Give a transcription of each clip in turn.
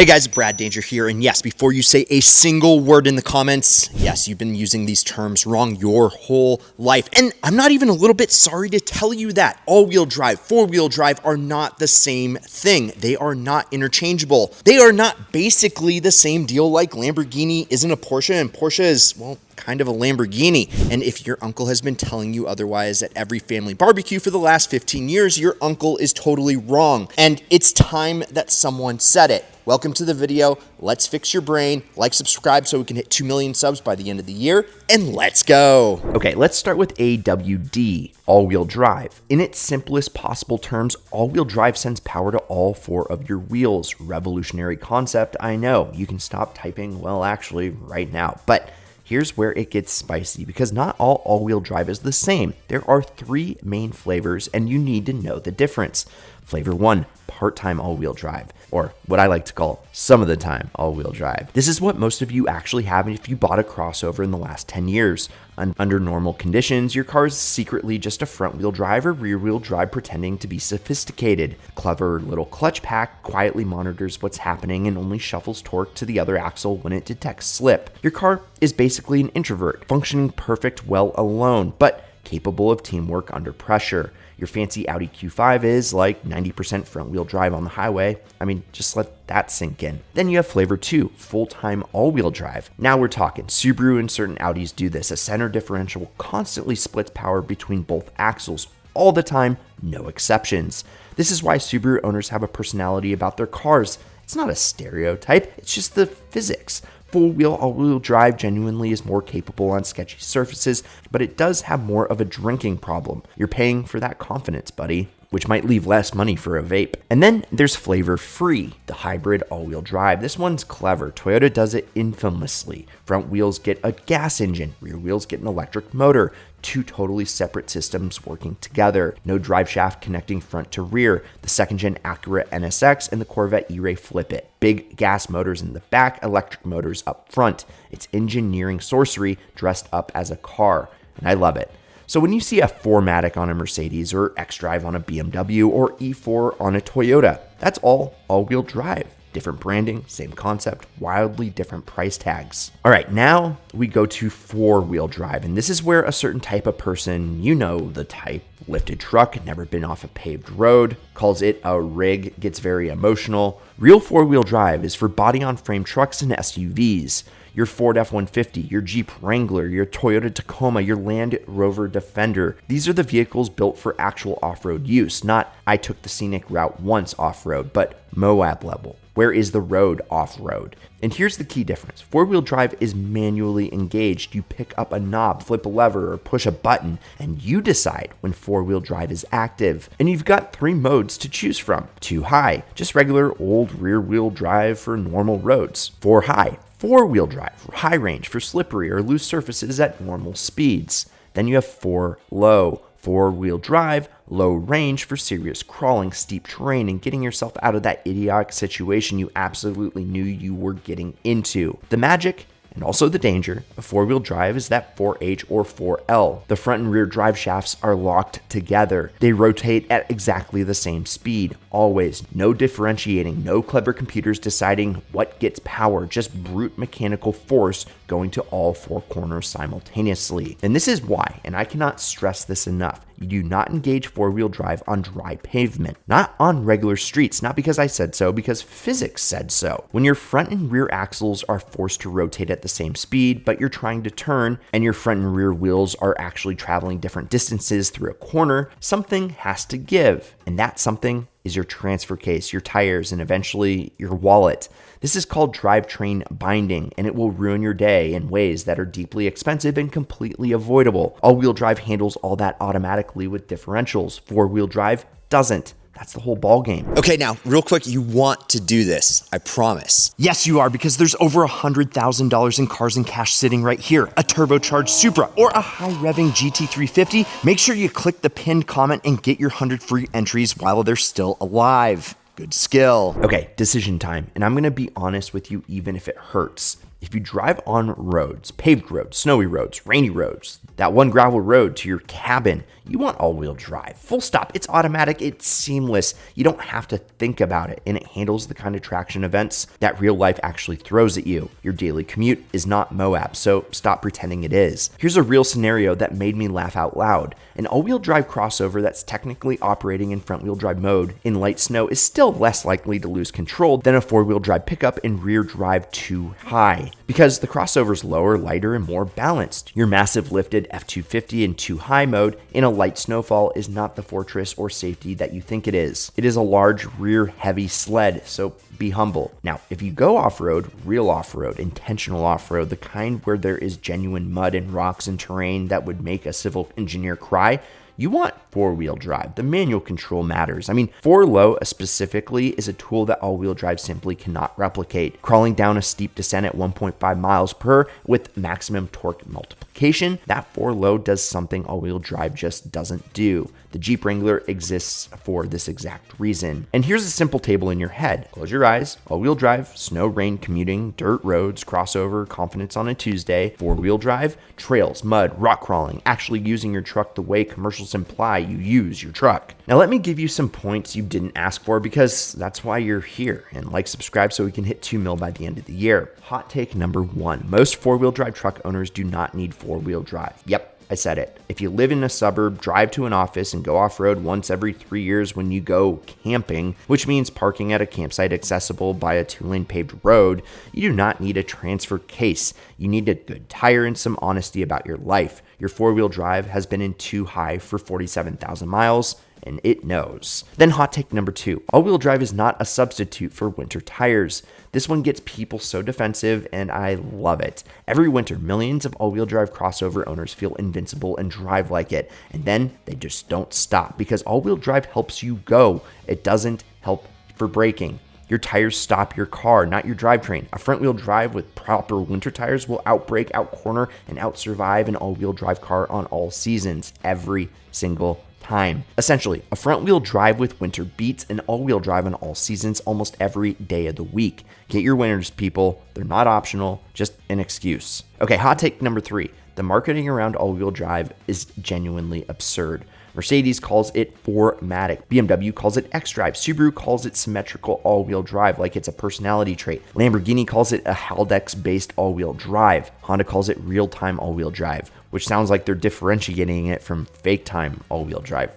Hey guys, Brad Danger here, and yes, before you say a single word in the comments, yes, you've been using these terms wrong your whole life, and I'm not even a little bit sorry to tell you that. All-wheel drive, four-wheel drive are not the same thing. They are not interchangeable. They are not basically the same deal like Lamborghini isn't a Porsche, and Porsche is, well, kind of a Lamborghini. And if your uncle has been telling you otherwise at every family barbecue for the last 15 years, your uncle is totally wrong. And it's time that someone said it. Welcome to the video. Let's fix your brain. Like, subscribe so we can hit 2 million subs by the end of the year, and let's go. Okay, let's start with AWD, all-wheel drive. In its simplest possible terms, all-wheel drive sends power to all four of your wheels. Revolutionary concept, I know. You can stop typing, well, actually, right now. But here's where it gets spicy, because not all-wheel drive is the same. There are three main flavors, and you need to know the difference. Flavor 1, part-time all-wheel drive, or what I like to call some of the time all-wheel drive. This is what most of you actually have if you bought a crossover in the last 10 years. Under normal conditions, your car is secretly just a front-wheel drive or rear-wheel drive pretending to be sophisticated. Clever little clutch pack quietly monitors what's happening and only shuffles torque to the other axle when it detects slip. Your car is basically an introvert, functioning perfect well alone, but capable of teamwork under pressure. Your fancy Audi Q5 is like 90% front-wheel drive on the highway. I mean, just let that sink in. Then you have flavor 2, full-time all-wheel drive. Now we're talking. Subaru and certain Audis do this. A center differential constantly splits power between both axles all the time, no exceptions. This is why Subaru owners have a personality about their cars. It's not a stereotype, it's just the physics. Full-wheel all-wheel drive genuinely is more capable on sketchy surfaces, but it does have more of a drinking problem. You're paying for that confidence, buddy, which might leave less money for a vape. And then there's flavor free, the hybrid all-wheel drive. This one's clever. Toyota does it infamously. Front wheels get a gas engine, rear wheels get an electric motor. Two totally separate systems working together. No drive shaft connecting front to rear. The second-gen Acura NSX and the Corvette E-Ray flip it. Big gas motors in the back, electric motors up front. It's engineering sorcery dressed up as a car, and I love it. So when you see a 4MATIC on a Mercedes or xDrive on a BMW or E4 on a Toyota, that's all-wheel drive. Different branding, same concept, wildly different price tags. All right, now we go to four-wheel drive, and this is where a certain type of person, you know the type, lifted truck, never been off a paved road, calls it a rig, gets very emotional. Real four-wheel drive is for body-on-frame trucks and SUVs. Your Ford F-150, your Jeep Wrangler, your Toyota Tacoma, your Land Rover Defender. These are the vehicles built for actual off-road use, not I took the scenic route once off-road, but Moab level. Where is the road off-road? And here's the key difference. Four-wheel drive is manually engaged. You pick up a knob, flip a lever, or push a button, and you decide when four-wheel drive is active. And you've got 3 modes to choose from. 2 high, just regular old rear-wheel drive for normal roads. 4 high, four-wheel drive, high range for slippery or loose surfaces at normal speeds. Then you have 4 low, four-wheel drive, low range for serious crawling, steep terrain, and getting yourself out of that idiotic situation you absolutely knew you were getting into. The magic and also the danger of four-wheel drive is that 4H or 4L. The front and rear drive shafts are locked together. They rotate at exactly the same speed, always. No differentiating, no clever computers deciding what gets power, just brute mechanical force going to all 4 corners simultaneously. And this is why, and I cannot stress this enough, you do not engage four-wheel drive on dry pavement, not on regular streets, not because I said so, because physics said so. When your front and rear axles are forced to rotate at the same speed, but you're trying to turn and your front and rear wheels are actually traveling different distances through a corner, something has to give. And that something is your transfer case, your tires, and eventually your wallet. This is called drivetrain binding, and it will ruin your day in ways that are deeply expensive and completely avoidable. All-wheel drive handles all that automatically with differentials. Four-wheel drive doesn't. That's the whole ball game. Okay, now, real quick, you want to do this, I promise. Yes, you are, because there's over $100,000 in cars and cash sitting right here. A turbocharged Supra or a high-revving GT350. Make sure you click the pinned comment and get your 100 free entries while they're still alive. Good skill. Okay, decision time, and I'm gonna be honest with you even if it hurts. If you drive on roads, paved roads, snowy roads, rainy roads, that one gravel road to your cabin, You want all-wheel drive. Full stop. It's automatic. It's seamless. You don't have to think about it, and it handles the kind of traction events that real life actually throws at you. Your daily commute is not Moab, so stop pretending it is. Here's a real scenario that made me laugh out loud. An all-wheel drive crossover that's technically operating in front-wheel drive mode in light snow is still less likely to lose control than a four-wheel drive pickup in rear drive too high, because the crossover's lower, lighter, and more balanced. Your massive lifted F-250 in too high mode in a light snowfall is not the fortress or safety that you think it is. It is a large rear heavy sled, so be humble. Now, if you go off-road, real off-road, intentional off-road, the kind where there is genuine mud and rocks and terrain that would make a civil engineer cry, you want four-wheel drive. The manual control matters. I mean, 4Low specifically is a tool that all-wheel drive simply cannot replicate. Crawling down a steep descent at 1.5 miles per with maximum torque multiplication, that 4Low does something all-wheel drive just doesn't do. The Jeep Wrangler exists for this exact reason. And here's a simple table in your head. Close your eyes. All-wheel drive, snow, rain, commuting, dirt roads, crossover, confidence on a Tuesday. Four-wheel drive, trails, mud, rock crawling, actually using your truck the way commercials imply you use your truck. Now let me give you some points you didn't ask for, because that's why you're here. And like, subscribe so we can hit 2 mil by the end of the year. Hot take number 1. Most four-wheel drive truck owners do not need four-wheel drive. Yep, I said it. If you live in a suburb, drive to an office, and go off-road once every 3 years when you go camping, which means parking at a campsite accessible by a 2-lane paved road, you do not need a transfer case. You need a good tire and some honesty about your life. Your four-wheel drive has been in too high for 47,000 miles, and it knows. Then hot take number 2. All-wheel drive is not a substitute for winter tires. This one gets people so defensive, and I love it. Every winter, millions of all-wheel drive crossover owners feel invincible and drive like it, and then they just don't stop, because all-wheel drive helps you go. It doesn't help for braking. Your tires stop your car, not your drivetrain. A front-wheel drive with proper winter tires will outbrake, outcorner, and outsurvive an all-wheel drive car on all seasons, every single time. Essentially, a front-wheel drive with winter beats an all-wheel drive on all seasons almost every day of the week. Get your winners, people. They're not optional, just an excuse. Okay, hot take number 3. The marketing around all-wheel drive is genuinely absurd. Mercedes calls it 4MATIC. BMW calls it xDrive. Subaru calls it symmetrical all-wheel drive like it's a personality trait. Lamborghini calls it a Haldex-based all-wheel drive. Honda calls it real-time all-wheel drive, which sounds like they're differentiating it from fake-time all-wheel drive.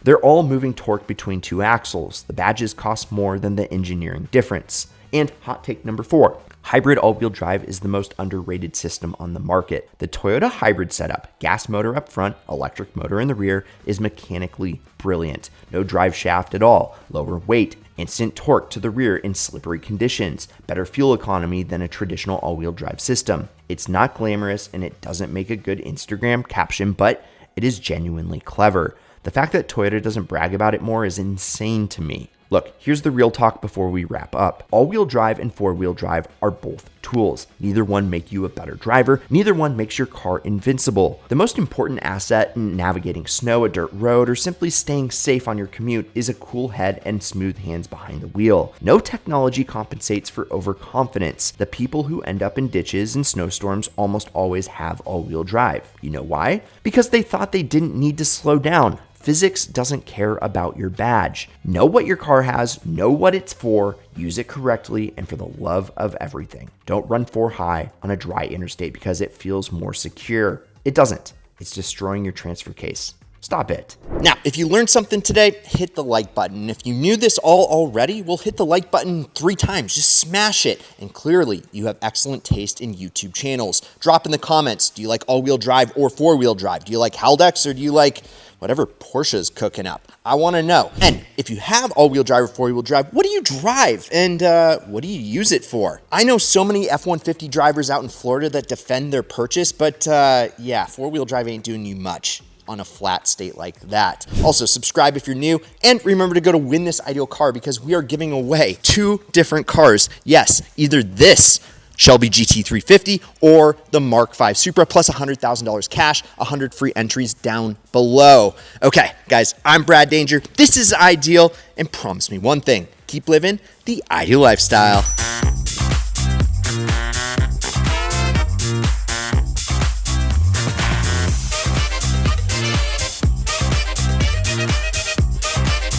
They're all moving torque between 2 axles. The badges cost more than the engineering difference. And hot take number 4. Hybrid all-wheel drive is the most underrated system on the market. The Toyota hybrid setup, gas motor up front, electric motor in the rear, is mechanically brilliant. No drive shaft at all, lower weight, instant torque to the rear in slippery conditions, better fuel economy than a traditional all-wheel drive system. It's not glamorous and it doesn't make a good Instagram caption, but it is genuinely clever. The fact that Toyota doesn't brag about it more is insane to me. Look, here's the real talk before we wrap up. All-wheel drive and four-wheel drive are both tools. Neither one make you a better driver. Neither one makes your car invincible. The most important asset in navigating snow, a dirt road, or simply staying safe on your commute is a cool head and smooth hands behind the wheel. No technology compensates for overconfidence. The people who end up in ditches and snowstorms almost always have all-wheel drive. You know why? Because they thought they didn't need to slow down. Physics doesn't care about your badge. Know what your car has, know what it's for, use it correctly, and for the love of everything, don't run 4 high on a dry interstate because it feels more secure. It doesn't. It's destroying your transfer case. Stop it. Now, if you learned something today, hit the like button. If you knew this all already, well, hit the like button 3 times. Just smash it. And clearly, you have excellent taste in YouTube channels. Drop in the comments. Do you like all-wheel drive or four-wheel drive? Do you like Haldex or do you like whatever Porsche's cooking up? I want to know. And if you have all-wheel drive or four-wheel drive, what do you drive and what do you use it for? I know so many F-150 drivers out in Florida that defend their purchase, but yeah, four-wheel drive ain't doing you much on a flat state like that. Also, subscribe if you're new, and remember to go to Win This Ideal Car because we are giving away 2 different cars. Yes, either this Shelby GT350 or the Mark V Supra plus $100,000 cash, 100 free entries down below. Okay, guys, I'm Brad Danger. This is Ideal, and promise me one thing, keep living the ideal lifestyle.